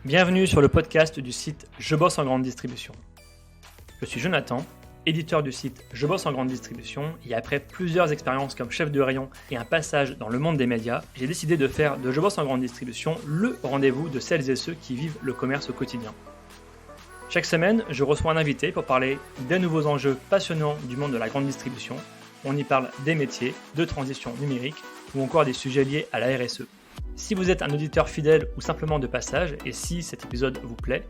Bienvenue sur le podcast du site Je bosse en grande distribution. Je suis Jonathan, éditeur du site Je bosse en grande distribution et après plusieurs expériences comme chef de rayon et un passage dans le monde des médias, j'ai décidé de faire de Je bosse en grande distribution le rendez-vous de celles et ceux qui vivent le commerce au quotidien. Chaque semaine, je reçois un invité pour parler des nouveaux enjeux passionnants du monde de la grande distribution. On y parle des métiers, de transition numérique ou encore des sujets liés à la RSE. Si vous êtes un auditeur fidèle ou simplement de passage, et si cet épisode vous plaît,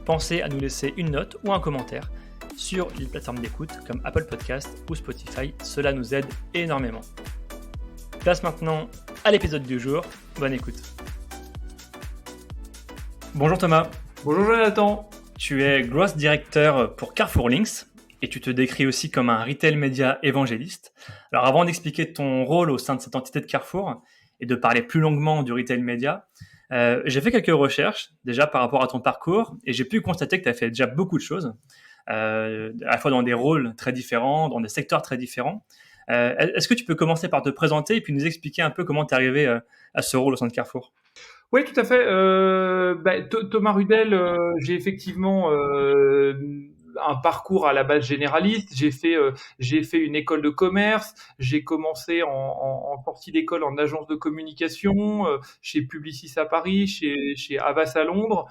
pensez à nous laisser une note ou un commentaire sur les plateformes d'écoute comme Apple Podcast ou Spotify, cela nous aide énormément. Place maintenant à l'épisode du jour, bonne écoute. Bonjour Thomas. Bonjour Jonathan. Tu es Growth Director pour Carrefour Links et tu te décris aussi comme un retail média évangéliste. Alors avant d'expliquer ton rôle au sein de cette entité de Carrefour et de parler plus longuement du retail média, j'ai fait quelques recherches déjà par rapport à ton parcours et j'ai pu constater que tu as fait déjà beaucoup de choses, à la fois dans des rôles très différents, dans des secteurs très différents. Est-ce que tu peux commencer par te présenter et puis nous expliquer un peu comment tu es arrivé à ce rôle au sein de Carrefour ? Oui, tout à fait. Thomas Rudel, j'ai effectivement un parcours à la base généraliste. J'ai fait une école de commerce. J'ai commencé en sortie d'école en agence de communication, chez Publicis à Paris, chez Havas à Londres,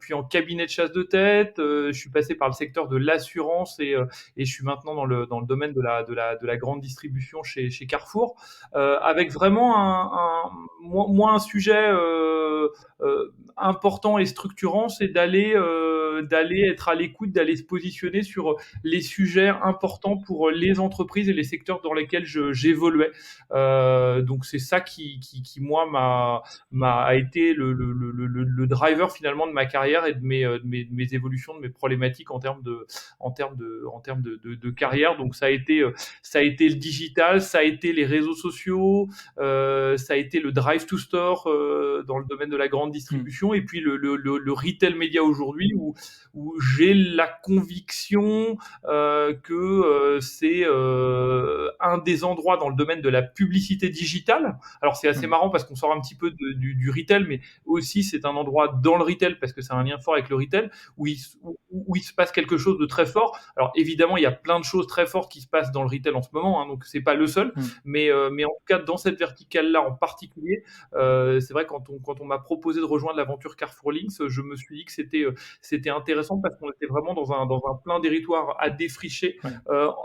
puis en cabinet de chasse de tête. Je suis passé par le secteur de l'assurance et je suis maintenant dans le domaine de la grande distribution chez Carrefour, avec vraiment moi un sujet important et structurant, c'est d'aller être à l'écoute, d'aller se positionner sur les sujets importants pour les entreprises et les secteurs dans lesquels j'évoluais. Donc c'est ça qui moi a été le driver finalement de ma carrière et de mes évolutions, de mes problématiques en termes de carrière. Donc ça a été le digital, ça a été les réseaux sociaux, ça a été le drive to store dans le domaine de la grande distribution, et puis le retail média aujourd'hui où j'ai la conviction que c'est un des endroits dans le domaine de la publicité digitale. Alors c'est assez marrant parce qu'on sort un petit peu du retail, mais aussi c'est un endroit dans le retail parce que c'est un lien fort avec le retail où il se passe quelque chose de très fort. Alors évidemment il y a plein de choses très fortes qui se passent dans le retail en ce moment, donc c'est pas le seul, mais en tout cas dans cette verticale là en particulier, c'est vrai quand on m'a proposé de rejoindre l'aventure Carrefour Links, je me suis dit que c'était intéressant parce qu'on était vraiment dans un plein territoire à défricher,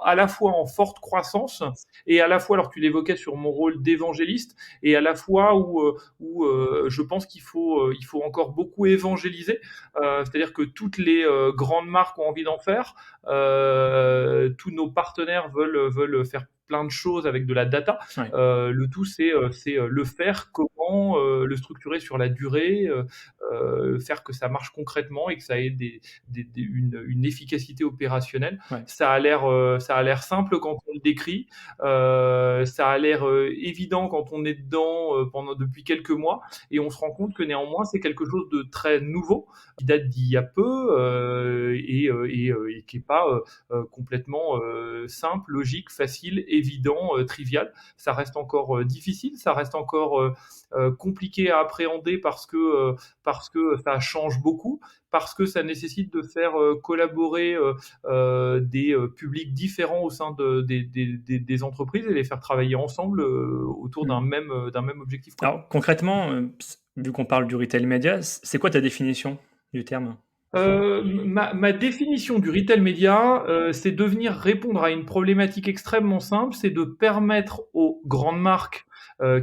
à la fois en forte croissance et à la fois, alors tu l'évoquais sur mon rôle d'évangéliste, et à la fois où je pense qu'il faut encore beaucoup évangéliser, c'est-à-dire que toutes les grandes marques ont envie d'en faire, tous nos partenaires veulent faire plein de choses avec de la data. Le tout c'est le faire, comment le structurer sur la durée, faire que ça marche concrètement et que ça ait une efficacité opérationnelle. Ça a l'air simple quand on le décrit, ça a l'air évident quand on est dedans depuis quelques mois, et on se rend compte que néanmoins c'est quelque chose de très nouveau qui date d'il y a peu, et qui est pas complètement simple, logique, facile, évident, trivial. Ça reste encore difficile, ça reste encore compliqué à appréhender parce que ça change beaucoup, parce que ça nécessite de faire collaborer des publics différents au sein des entreprises et les faire travailler ensemble autour d'un même objectif. Alors concrètement, vu qu'on parle du retail média, c'est quoi ta définition du terme ? Ma définition du retail média, c'est de venir répondre à une problématique extrêmement simple, c'est de permettre aux grandes marques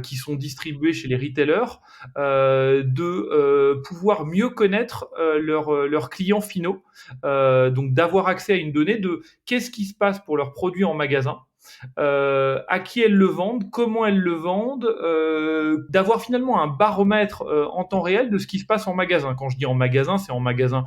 qui sont distribuées chez les retailers de pouvoir mieux connaître leurs clients finaux, donc d'avoir accès à une donnée de qu'est-ce qui se passe pour leurs produits en magasin, à qui elles le vendent, comment elles le vendent, d'avoir finalement un baromètre en temps réel de ce qui se passe en magasin. Quand je dis en magasin, c'est en magasin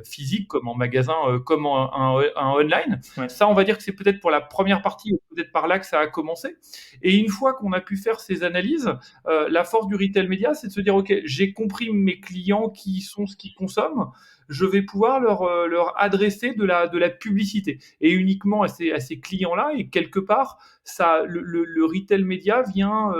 physique comme en magasin comme un online. Ça, on va dire que c'est peut-être pour la première partie, peut-être par là que ça a commencé. Et une fois qu'on a pu faire ces analyses, la force du retail média, c'est de se dire, ok, j'ai compris mes clients qui sont ce qu'ils consomment, je vais pouvoir leur adresser de la publicité, et uniquement à ces clients-là, et quelque part le retail média vient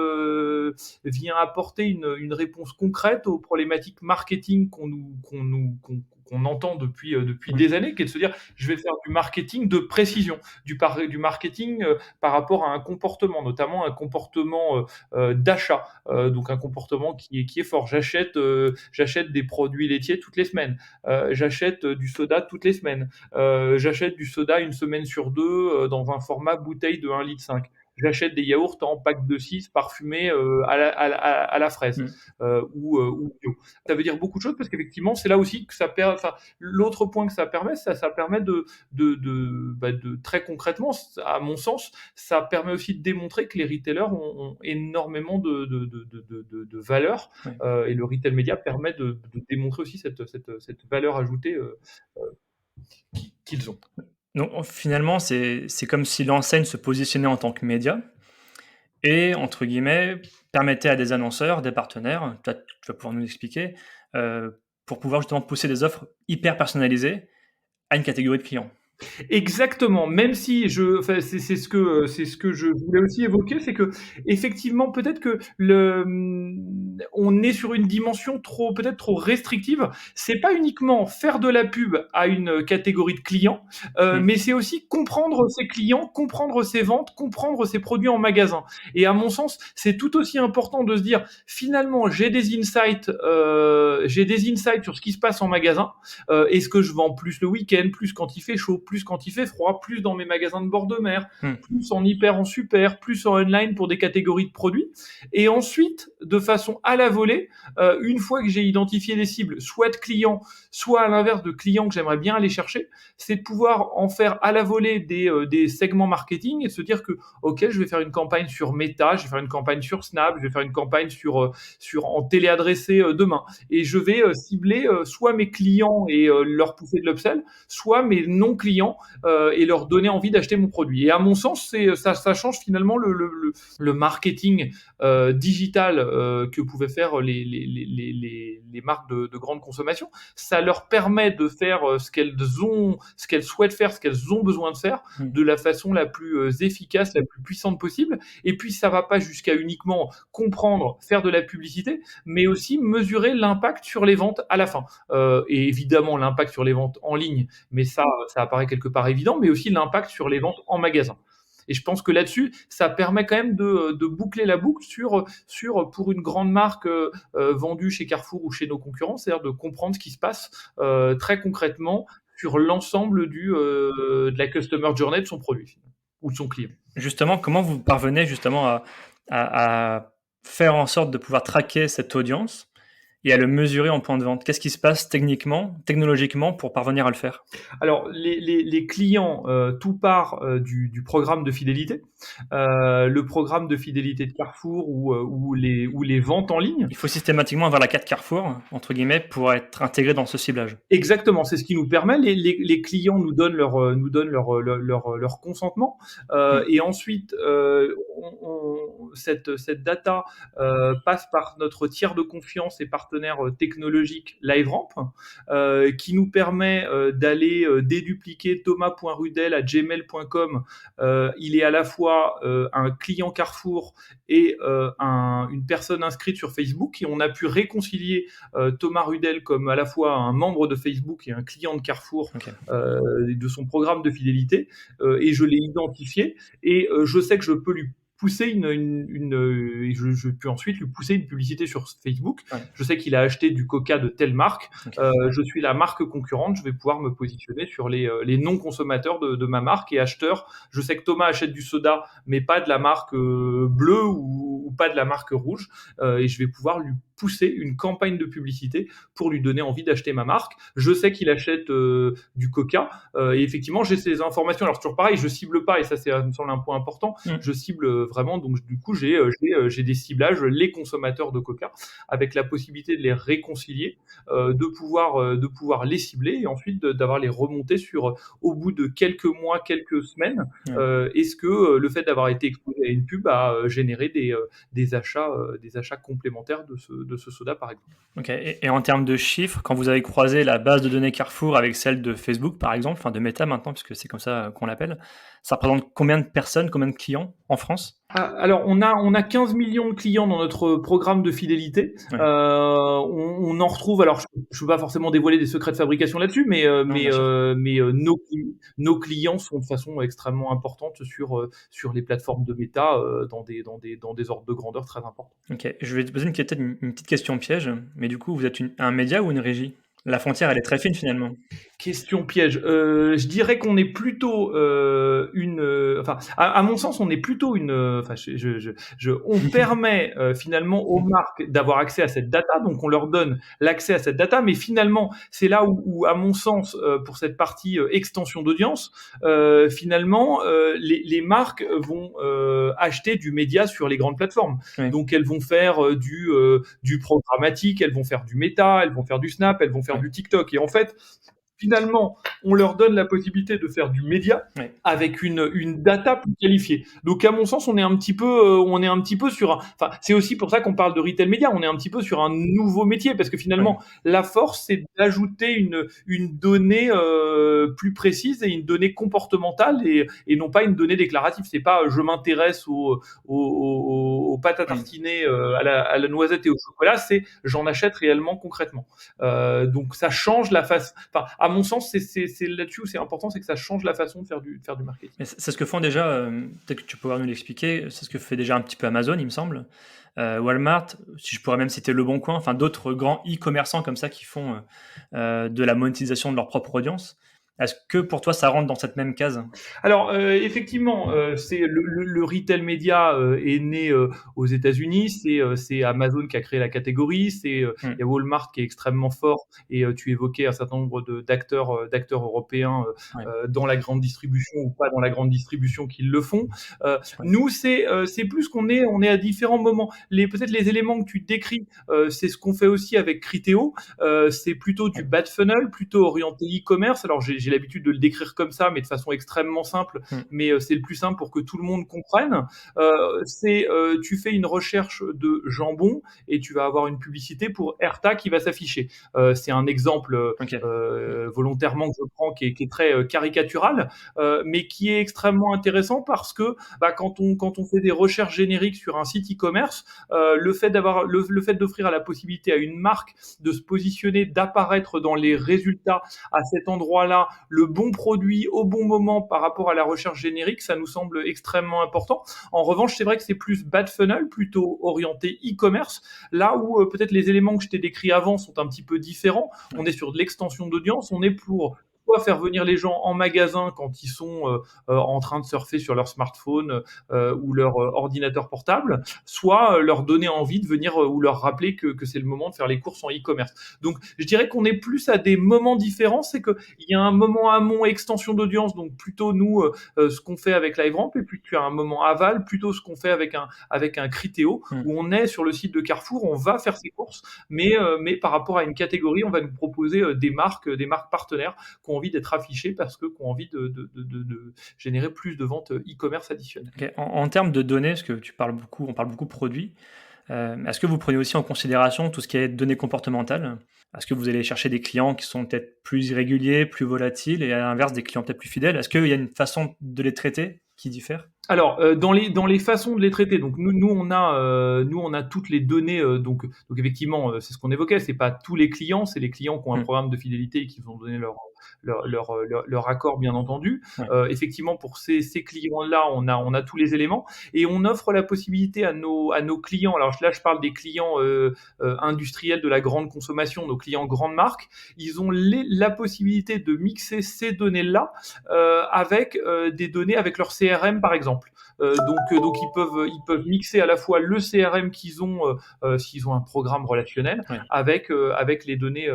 apporter une réponse concrète aux problématiques marketing qu'on entend depuis des années, qui est de se dire, je vais faire du marketing de précision, du marketing par rapport à un comportement, notamment un comportement d'achat, donc un comportement qui est fort. J'achète des produits laitiers toutes les semaines, j'achète du soda toutes les semaines, j'achète du soda une semaine sur deux dans un format bouteille de 1,5 litre. J'achète des yaourts en pack de 6 parfumés à la fraise ou bio. Ça veut dire beaucoup de choses parce qu'effectivement, c'est là aussi que ça permet. Enfin, l'autre point que ça permet, ça permet de très concrètement, à mon sens, ça permet aussi de démontrer que les retailers ont énormément de valeur Ouais. et le retail média permet de démontrer aussi cette valeur ajoutée qu'ils ont. Donc finalement, c'est comme si l'enseigne se positionnait en tant que média et, entre guillemets, permettait à des annonceurs, des partenaires, toi, tu vas pouvoir nous expliquer, pour pouvoir justement pousser des offres hyper personnalisées à une catégorie de clients. Exactement, même si enfin, c'est ce que je voulais aussi évoquer, c'est que effectivement peut-être que on est sur une dimension peut-être trop restrictive. C'est pas uniquement faire de la pub à une catégorie de clients, mais c'est aussi comprendre ses clients, comprendre ses ventes, comprendre ses produits en magasin. Et à mon sens, c'est tout aussi important de se dire finalement j'ai des insights sur ce qui se passe en magasin. Est-ce que je vends plus le week-end, plus quand il fait chaud, plus quand il fait froid, plus dans mes magasins de bord de mer, plus en hyper, en super, plus en online pour des catégories de produits. Et ensuite, de façon à la volée, une fois que j'ai identifié des cibles, soit de clients, soit à l'inverse de clients que j'aimerais bien aller chercher, c'est de pouvoir en faire à la volée des segments marketing et de se dire que, ok, je vais faire une campagne sur Meta, je vais faire une campagne sur Snap, je vais faire une campagne en téléadressé demain. Et je vais cibler soit mes clients et leur pousser de l'upsell, soit mes non-clients et leur donner envie d'acheter mon produit. Et à mon sens, ça change finalement le marketing digital que pouvaient faire les marques de grande consommation. Ça leur permet de faire ce qu'elles souhaitent faire, ce qu'elles ont besoin de faire, de la façon la plus efficace, la plus puissante possible. Et puis, ça va pas jusqu'à uniquement comprendre, faire de la publicité, mais aussi mesurer l'impact sur les ventes à la fin. Et évidemment, l'impact sur les ventes en ligne, mais ça apparaît quelque part évident, mais aussi l'impact sur les ventes en magasin. Et je pense que là-dessus, ça permet quand même de boucler la boucle pour une grande marque vendue chez Carrefour ou chez nos concurrents, c'est-à-dire de comprendre ce qui se passe très concrètement sur l'ensemble de la customer journey de son produit ou de son client. Justement, comment vous parvenez justement à faire en sorte de pouvoir traquer cette audience et à le mesurer en point de vente? Qu'est-ce qui se passe technologiquement pour parvenir à le faire? Alors, les clients, tout part du programme de fidélité. Le programme de fidélité de Carrefour ou les ventes en ligne. Il faut systématiquement avoir la carte Carrefour, entre guillemets, pour être intégré dans ce ciblage. Exactement, c'est ce qui nous permet. Les clients nous donnent leur consentement. Et ensuite, cette data passe par notre tiers de confiance et partenaire technologique LiveRamp, qui nous permet d'aller dédupliquer thomas.rudel@gmail.com. Il est à la fois un client Carrefour et une personne inscrite sur Facebook, et on a pu réconcilier Thomas Rudel comme à la fois un membre de Facebook et un client de Carrefour, de son programme de fidélité, et je l'ai identifié, et je sais que je peux lui pousser je peux ensuite lui pousser une publicité sur Facebook. Ouais. Je sais qu'il a acheté du Coca de telle marque. Je suis la marque concurrente. Je vais pouvoir me positionner sur les non-consommateurs de ma marque et acheteurs. Je sais que Thomas achète du soda, mais pas de la marque bleue ou pas de la marque rouge. Et je vais pouvoir lui pousser une campagne de publicité pour lui donner envie d'acheter ma marque. Je sais qu'il achète du Coca, et effectivement j'ai ces informations. Alors toujours pareil, je cible pas, et ça me semble un point important. Je cible vraiment, donc du coup j'ai des ciblages, les consommateurs de Coca, avec la possibilité de les réconcilier, de pouvoir les cibler, et ensuite d'avoir les remontées au bout de quelques mois, quelques semaines. Est-ce que le fait d'avoir été exposé à une pub a généré des achats complémentaires de ce soda, par exemple. Ok. Et en termes de chiffres, quand vous avez croisé la base de données Carrefour avec celle de Facebook, par exemple, enfin de Meta maintenant, puisque c'est comme ça qu'on l'appelle, ça représente combien de personnes, combien de clients en France? Alors, on a 15 millions de clients dans notre programme de fidélité. Ouais. On en retrouve, alors je ne peux pas forcément dévoiler des secrets de fabrication là-dessus, Non, bien sûr. nos clients sont de façon extrêmement importante sur les plateformes de Meta, dans des ordres de grandeur très importants. Ok. Je vais te poser peut-être une petite question piège, mais du coup, vous êtes un média ou une régie? La frontière, elle est très fine finalement. Question piège. Je dirais qu'on est plutôt enfin, à mon sens, on est plutôt enfin, on permet finalement aux marques d'avoir accès à cette data, donc on leur donne l'accès à cette data, mais finalement, c'est là où à mon sens, pour cette partie extension d'audience, finalement, les marques vont acheter du média sur les grandes plateformes. Oui. Donc elles vont faire du programmatique, elles vont faire du Meta, elles vont faire du Snap, elles vont faire Ouais. du TikTok. Et en fait, finalement, on leur donne la possibilité de faire du média Ouais. avec une data plus qualifiée. Donc, à mon sens, on est un petit peu sur enfin, c'est aussi pour ça qu'on parle de retail média. On est un petit peu sur un nouveau métier parce que finalement, la force, c'est d'ajouter une donnée plus précise et une donnée comportementale et non pas une donnée déclarative. C'est pas je m'intéresse aux pâtes à tartiner, à la noisette et au chocolat. C'est j'en achète réellement concrètement. Donc, ça change la face. Enfin, à mon sens, c'est là-dessus où c'est important, c'est que ça change la façon de faire du marketing. Mais c'est ce que font déjà, peut-être que tu pourras nous l'expliquer, c'est ce que fait déjà un petit peu Amazon, il me semble. Walmart, si je pourrais même citer Le Bon Coin, enfin d'autres grands e-commerçants comme ça qui font de la monétisation de leur propre audience. Est-ce que pour toi ça rentre dans cette même case? Alors effectivement, c'est le retail média est né aux États-Unis. C'est Amazon qui a créé la catégorie. Il y a Walmart qui est extrêmement fort. Et tu évoquais un certain nombre d'acteurs européens Ouais. dans la grande distribution ou pas dans la grande distribution qui le font. Ouais. Nous, c'est plus qu'on est à différents moments. Peut-être les éléments que tu décris, c'est ce qu'on fait aussi avec Criteo. C'est plutôt du bad funnel, plutôt orienté e-commerce. Alors j'ai l'habitude de le décrire comme ça, mais de façon extrêmement simple. Mais c'est le plus simple pour que tout le monde comprenne. Tu fais une recherche de jambon et tu vas avoir une publicité pour Erta qui va s'afficher. C'est un exemple Ok. volontairement que je prends qui est très caricatural, mais qui est extrêmement intéressant parce que quand on fait des recherches génériques sur un site e-commerce, le fait d'offrir la possibilité à une marque de se positionner, d'apparaître dans les résultats à cet endroit-là, le bon produit au bon moment par rapport à la recherche générique, ça nous semble extrêmement important. En revanche, c'est vrai que c'est plus bad funnel, plutôt orienté e-commerce, là où peut-être les éléments que je t'ai décrits avant sont un petit peu différents. On est sur de l'extension d'audience, on est pour soit faire venir les gens en magasin quand ils sont en train de surfer sur leur smartphone ou leur ordinateur portable, soit leur donner envie de venir ou leur rappeler que c'est le moment de faire les courses en e-commerce. Donc, je dirais qu'on est plus à des moments différents. C'est qu'il y a un moment amont extension d'audience, donc plutôt nous, ce qu'on fait avec LiveRamp, et puis tu as un moment aval, plutôt ce qu'on fait avec un Criteo, où on est sur le site de Carrefour, on va faire ses courses, mais par rapport à une catégorie, on va nous proposer des marques partenaires qui ont envie d'être affichées parce que qui ont envie de générer plus de ventes e-commerce additionnelles. Okay. En termes de données, parce que on parle beaucoup produits, est-ce que vous prenez aussi en considération tout ce qui est données comportementales? Est-ce que vous allez chercher des clients qui sont peut-être plus irréguliers, plus volatiles, et à l'inverse des clients peut-être plus fidèles? Est-ce qu'il y a une façon de les traiter qui diffère? Alors, dans les façons de les traiter, donc nous on a toutes les données, donc effectivement, c'est ce qu'on évoquait, c'est pas tous les clients, c'est les clients qui ont un programme de fidélité et qui vont donner leur accord, bien entendu. Ouais. Effectivement, pour ces clients-là, on a tous les éléments et on offre la possibilité à nos clients. Alors là, je parle des clients industriels de la grande consommation, nos clients grandes marques. Ils ont la possibilité de mixer ces données-là avec des données avec leur CRM, par exemple. Donc ils peuvent mixer à la fois le CRM qu'ils ont s'ils ont un programme relationnel Ouais. avec les données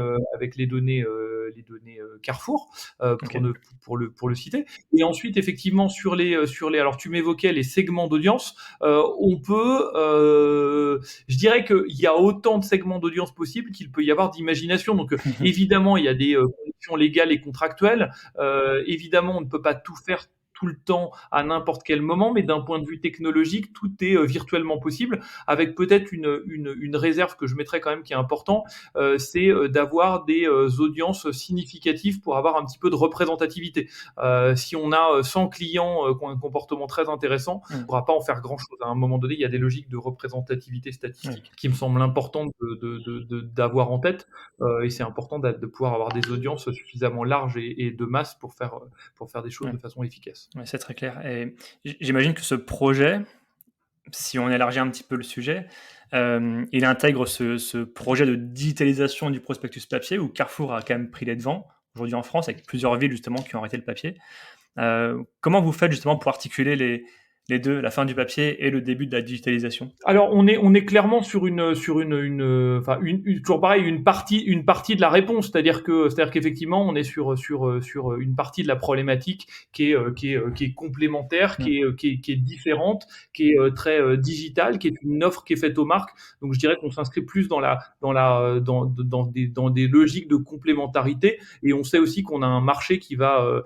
Carrefour Okay. pour le citer. Et ensuite effectivement sur les alors tu m'évoquais les segments d'audience, on peut je dirais qu'il y a autant de segments d'audience possibles qu'il peut y avoir d'imagination. Donc évidemment il y a des conditions légales et contractuelles. Évidemment on ne peut pas tout faire tout le temps, à n'importe quel moment, mais d'un point de vue technologique, tout est virtuellement possible, avec peut-être une réserve que je mettrais quand même qui est important, c'est d'avoir des audiences significatives pour avoir un petit peu de représentativité. Si on a 100 clients qui ont un comportement très intéressant, on ne pourra pas en faire grand-chose. À un moment donné, il y a des logiques de représentativité statistique qui me semblent importantes d'avoir en tête, et c'est important de pouvoir avoir des audiences suffisamment larges et de masse pour faire des choses de façon efficace. Ouais, c'est très clair. Et j'imagine que ce projet, si on élargit un petit peu le sujet, il intègre ce projet de digitalisation du prospectus papier où Carrefour a quand même pris les devants aujourd'hui en France, avec plusieurs villes justement qui ont arrêté le papier. Comment vous faites justement pour articuler les deux, la fin du papier et le début de la digitalisation? Alors on est clairement sur toujours pareil, une partie de la réponse, c'est-à-dire qu'effectivement on est sur une partie de la problématique qui est complémentaire, qui est différente, qui est très digitale, qui est une offre qui est faite aux marques. Donc je dirais qu'on s'inscrit plus dans des logiques de complémentarité, et on sait aussi qu'on a un marché qui va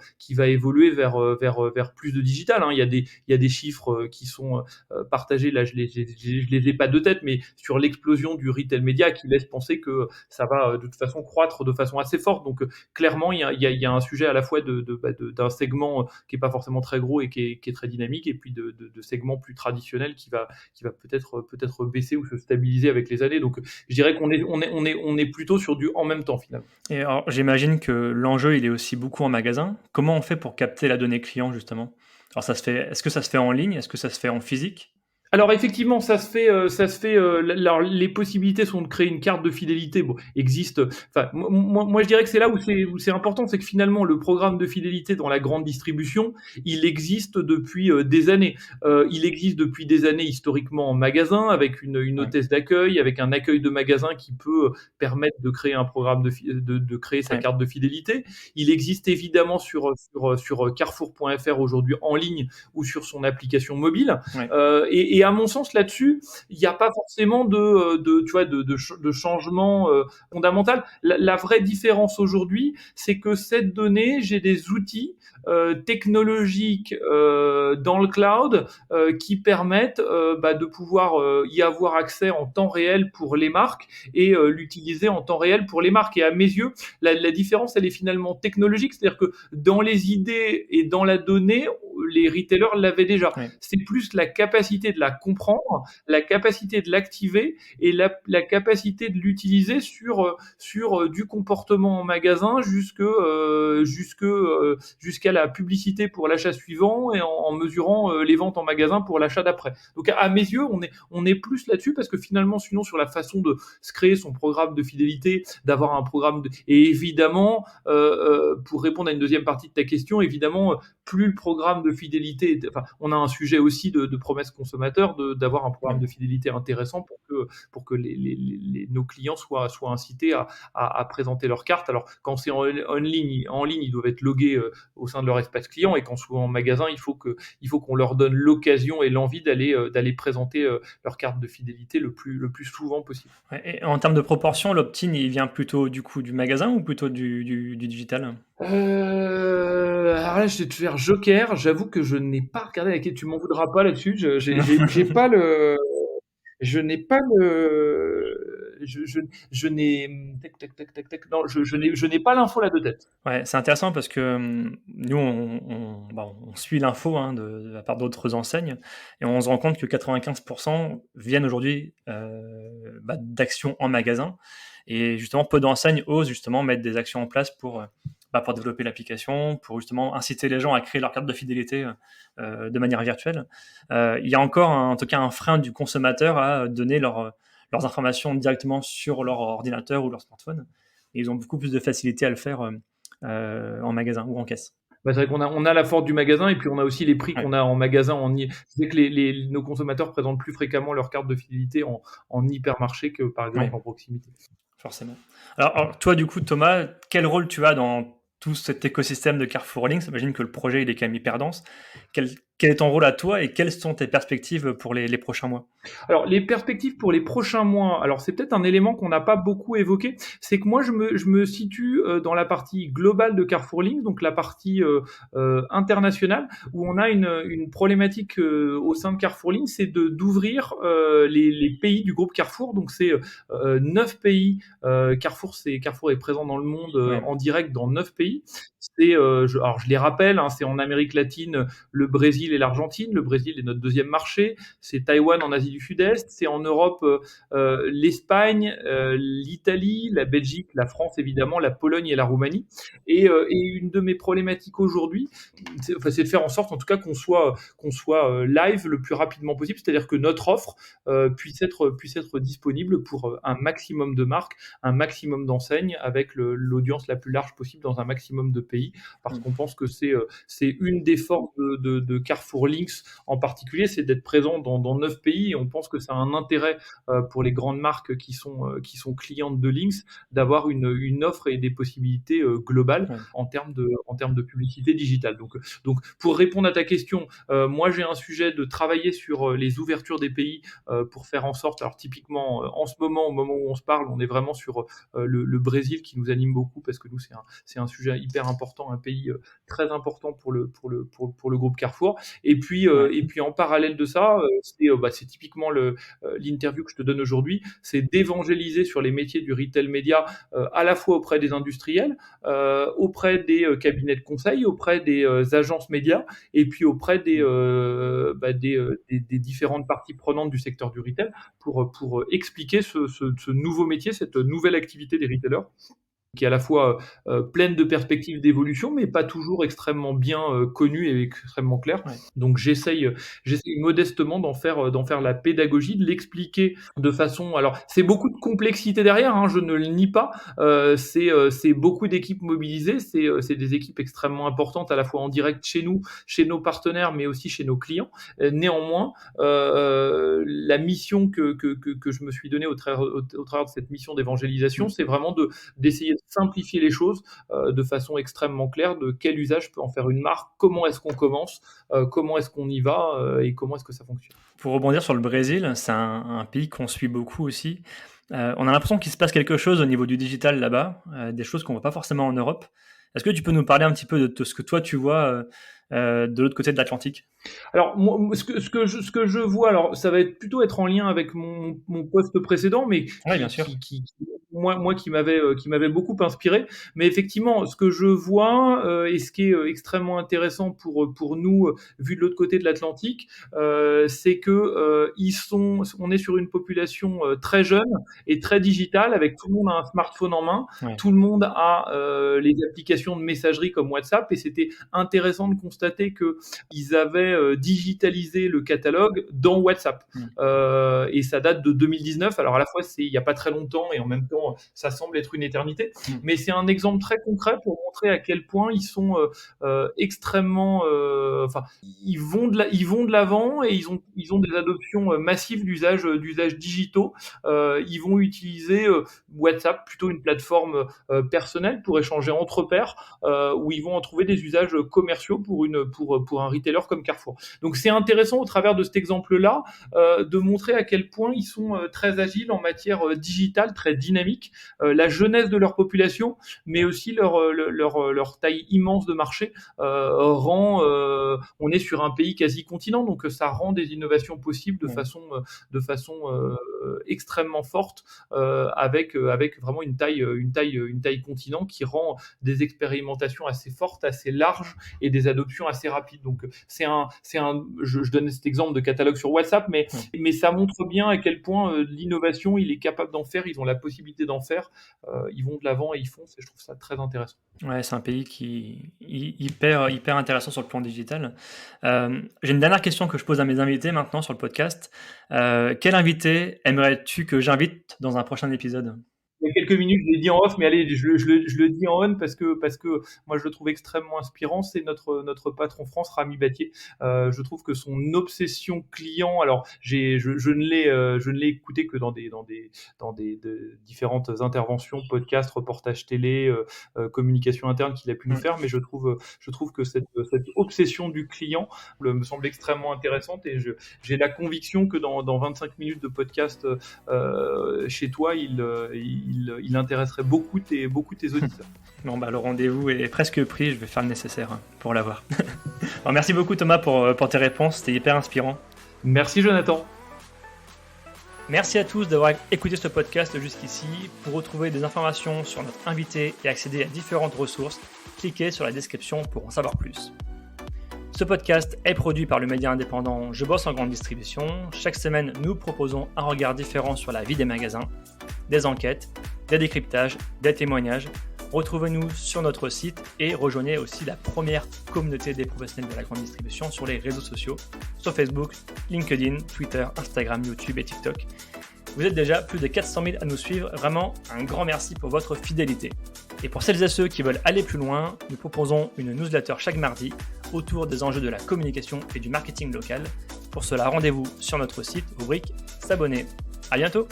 évoluer vers plus de digital, hein. Il y a des chiffres qui sont partagés, là je les ai pas de tête, mais sur l'explosion du retail média qui laisse penser que ça va de toute façon croître de façon assez forte. Donc clairement il y a un sujet à la fois d'un segment qui est pas forcément très gros et qui est très dynamique, et puis de segments plus traditionnels qui va peut-être baisser ou se stabiliser avec les années. Donc je dirais qu'on est plutôt sur du en même temps finalement. Et alors, j'imagine que l'enjeu, il est aussi beaucoup en magasin. Comment on fait pour capter la donnée client, justement? Alors, est-ce que ça se fait en ligne? Est-ce que ça se fait en physique? Alors effectivement, ça se fait. Alors les possibilités sont de créer une carte de fidélité. Bon, existe. Enfin, moi, je dirais que c'est là où c'est important, c'est que finalement le programme de fidélité dans la grande distribution, il existe depuis des années. Il existe depuis des années historiquement en magasin, avec une hôtesse d'accueil, avec un accueil de magasin qui peut permettre de créer un programme de créer sa carte de fidélité. Il existe évidemment sur Carrefour.fr aujourd'hui en ligne ou sur son application mobile. Et à mon sens là-dessus, il n'y a pas forcément de changement fondamental. La vraie différence aujourd'hui, c'est que cette donnée, j'ai des outils technologiques dans le cloud qui permettent de pouvoir y avoir accès en temps réel pour les marques et l'utiliser en temps réel pour les marques. Et à mes yeux, la différence, elle est finalement technologique, c'est-à-dire que dans les idées et dans la donnée, les retailers l'avaient déjà. C'est plus la capacité de la comprendre, la capacité de l'activer et la capacité de l'utiliser sur du comportement en magasin jusqu'à la publicité pour l'achat suivant, et en mesurant les ventes en magasin pour l'achat d'après. Donc à mes yeux, on est plus là-dessus, parce que finalement, sinon, sur la façon de se créer son programme de fidélité, d'avoir un et évidemment, pour répondre à une deuxième partie de ta question, évidemment, plus le programme de fidélité, on a un sujet aussi de promesses consommateurs, d'avoir un programme de fidélité intéressant pour que nos clients soient incités à présenter leur carte. Alors quand c'est en ligne, ils doivent être logués au sein de leur espace client, et quand c'est en magasin, il faut qu'on leur donne l'occasion et l'envie d'aller présenter leur carte de fidélité le plus souvent possible. Et en termes de proportion, l'opt-in, il vient plutôt du coup du magasin ou plutôt du digital? Alors là, je vais te faire joker. J'avoue que je n'ai pas regardé laquelle. Tu m'en voudras pas là-dessus. J'ai pas le. Je n'ai pas le. Je n'ai. Tac, tac, tac, tac, tac. Non, je n'ai pas l'info là de tête. Ouais, c'est intéressant parce que nous, on suit l'info de la part d'autres enseignes, et on se rend compte que 95% viennent aujourd'hui d'actions en magasin. Et justement, peu d'enseignes osent justement mettre des actions en place pour développer l'application, pour justement inciter les gens à créer leur carte de fidélité de manière virtuelle. Il y a encore en tout cas un frein du consommateur à donner leurs informations directement sur leur ordinateur ou leur smartphone. Et ils ont beaucoup plus de facilité à le faire en magasin ou en caisse. C'est vrai qu'on a la force du magasin, et puis on a aussi les prix qu'on a en magasin. C'est que nos consommateurs présentent plus fréquemment leur carte de fidélité en hypermarché que par exemple en proximité. Forcément. Alors, toi, du coup, Thomas, quel rôle tu as dans tout cet écosystème de Carrefour Links? J'imagine que le projet il est quand même hyper dense. Quel Quel est ton rôle à toi et quelles sont tes perspectives pour les prochains mois? Alors, les perspectives pour les prochains mois, alors c'est peut-être un élément qu'on n'a pas beaucoup évoqué, c'est que moi je me situe dans la partie globale de Carrefour Links, donc la partie internationale, où on a une problématique au sein de Carrefour Links, c'est d'ouvrir les pays du groupe Carrefour. Donc c'est 9 pays. Carrefour est présent dans le monde Ouais. en direct dans 9 pays. Alors je les rappelle, hein, c'est en Amérique latine le Brésil et l'Argentine. Le Brésil est notre deuxième marché. C'est Taïwan en Asie du Sud-Est. C'est en Europe l'Espagne, l'Italie, la Belgique, la France évidemment, la Pologne et la Roumanie. Et une de mes problématiques aujourd'hui, c'est de faire en sorte en tout cas qu'on soit live le plus rapidement possible, c'est-à-dire que notre offre puisse être disponible pour un maximum de marques, un maximum d'enseignes, avec l'audience la plus large possible dans un maximum de pays, parce qu'on pense que c'est une des forces de Carrefour Links en particulier, c'est d'être présent dans 9 pays, et on pense que ça a un intérêt pour les grandes marques qui sont clientes de Links, d'avoir une offre et des possibilités globales Ouais. en termes de publicité digitale. Donc pour répondre à ta question, moi j'ai un sujet de travailler sur les ouvertures des pays pour faire en sorte, alors typiquement en ce moment, au moment où on se parle, on est vraiment sur le Brésil qui nous anime beaucoup, parce que nous c'est un sujet hyper important, un pays très important pour le groupe Carrefour. Ouais. Et puis en parallèle de ça, c'est typiquement l'interview que je te donne aujourd'hui, c'est d'évangéliser sur les métiers du retail média, à la fois auprès des industriels, auprès des cabinets de conseil, auprès des agences médias, et puis auprès des différentes parties prenantes du secteur du retail, pour expliquer ce nouveau métier, cette nouvelle activité des retailers, qui est à la fois pleine de perspectives d'évolution, mais pas toujours extrêmement bien connue et extrêmement claire. Ouais. Donc j'essaye modestement d'en faire la pédagogie, de l'expliquer de façon. Alors c'est beaucoup de complexité derrière, hein, je ne le nie pas. C'est beaucoup d'équipes mobilisées, c'est des équipes extrêmement importantes, à la fois en direct chez nous, chez nos partenaires, mais aussi chez nos clients. Néanmoins, la mission que je me suis donnée au travers de cette mission d'évangélisation, c'est vraiment d'essayer de simplifier les choses de façon extrêmement claire, de quel usage peut en faire une marque, comment est-ce qu'on commence, comment est-ce qu'on y va, et comment est-ce que ça fonctionne. Pour rebondir sur le Brésil, c'est un pays qu'on suit beaucoup aussi. On a l'impression qu'il se passe quelque chose au niveau du digital là-bas, des choses qu'on voit pas forcément en Europe. Est-ce que tu peux nous parler un petit peu de ce que toi tu vois de l'autre côté de l'Atlantique? Alors, moi, ce que je vois, alors ça va plutôt être en lien avec mon poste précédent, mais Oui, bien qui, sûr. qui, qui, qui- moi qui m'avait beaucoup inspiré. Mais effectivement, ce que je vois, et ce qui est extrêmement intéressant pour nous, vu de l'autre côté de l'Atlantique, c'est que on est sur une population très jeune et très digitale, avec tout le monde a un smartphone en main, Ouais. tout le monde a les applications de messagerie comme WhatsApp, et c'était intéressant de constater que ils avaient digitalisé le catalogue dans WhatsApp. Mm. Et ça date de 2019. Alors à la fois, il n'y a pas très longtemps, et en même temps, ça semble être une éternité. Mm. Mais c'est un exemple très concret pour montrer à quel point ils sont extrêmement. Enfin, ils vont de l'avant, et ils ont des adoptions massives d'usages digitaux. Ils vont utiliser WhatsApp, plutôt une plateforme personnelle pour échanger entre pairs, où ils vont en trouver des usages commerciaux pour un retailer comme Carrefour. Donc c'est intéressant au travers de cet exemple-là de montrer à quel point ils sont très agiles en matière digitale, très dynamique, la jeunesse de leur population, mais aussi leur taille immense de marché on est sur un pays quasi continent, donc ça rend des innovations possibles de Ouais. façon extrêmement forte, avec vraiment une taille continent, qui rend des expérimentations assez fortes, assez larges, et des adoptions assez rapides. Donc je donne cet exemple de catalogue sur WhatsApp, mais, Ouais. mais ça montre bien à quel point l'innovation, il est capable d'en faire, ils ont la possibilité d'en faire, ils vont de l'avant et ils foncent, et je trouve ça très intéressant. Ouais, c'est un pays qui hyper intéressant sur le plan digital. J'ai une dernière question que je pose à mes invités maintenant sur le podcast. Quel invité aimerais-tu que j'invite dans un prochain épisode? il y a quelques minutes, je l'ai dit en off, mais allez, je le dis en on parce que moi je le trouve extrêmement inspirant. C'est notre patron France, Rami Battier. Je trouve que son obsession client, alors je ne l'ai écouté que dans des différentes interventions, podcasts, reportages télé, communication interne qu'il a pu nous faire, mais je trouve que cette obsession du client me semble extrêmement intéressante et j'ai la conviction que dans 25 minutes de podcast chez toi, il intéresserait beaucoup tes auditeurs. Bon, le rendez-vous est presque pris, je vais faire le nécessaire pour l'avoir. Alors, merci beaucoup Thomas pour tes réponses, c'était hyper inspirant. Merci Jonathan. Merci à tous d'avoir écouté ce podcast jusqu'ici. Pour retrouver des informations sur notre invité et accéder à différentes ressources, cliquez sur la description pour en savoir plus. Ce podcast est produit par le média indépendant Je bosse en grande distribution. Chaque semaine, nous proposons un regard différent sur la vie des magasins, des enquêtes, des décryptages, des témoignages. Retrouvez-nous sur notre site et rejoignez aussi la première communauté des professionnels de la grande distribution sur les réseaux sociaux, sur Facebook, LinkedIn, Twitter, Instagram, YouTube et TikTok. Vous êtes déjà plus de 400 000 à nous suivre, vraiment un grand merci pour votre fidélité. Et pour celles et ceux qui veulent aller plus loin, nous proposons une newsletter chaque mardi autour des enjeux de la communication et du marketing local. Pour cela, rendez-vous sur notre site, rubrique S'abonner. À bientôt!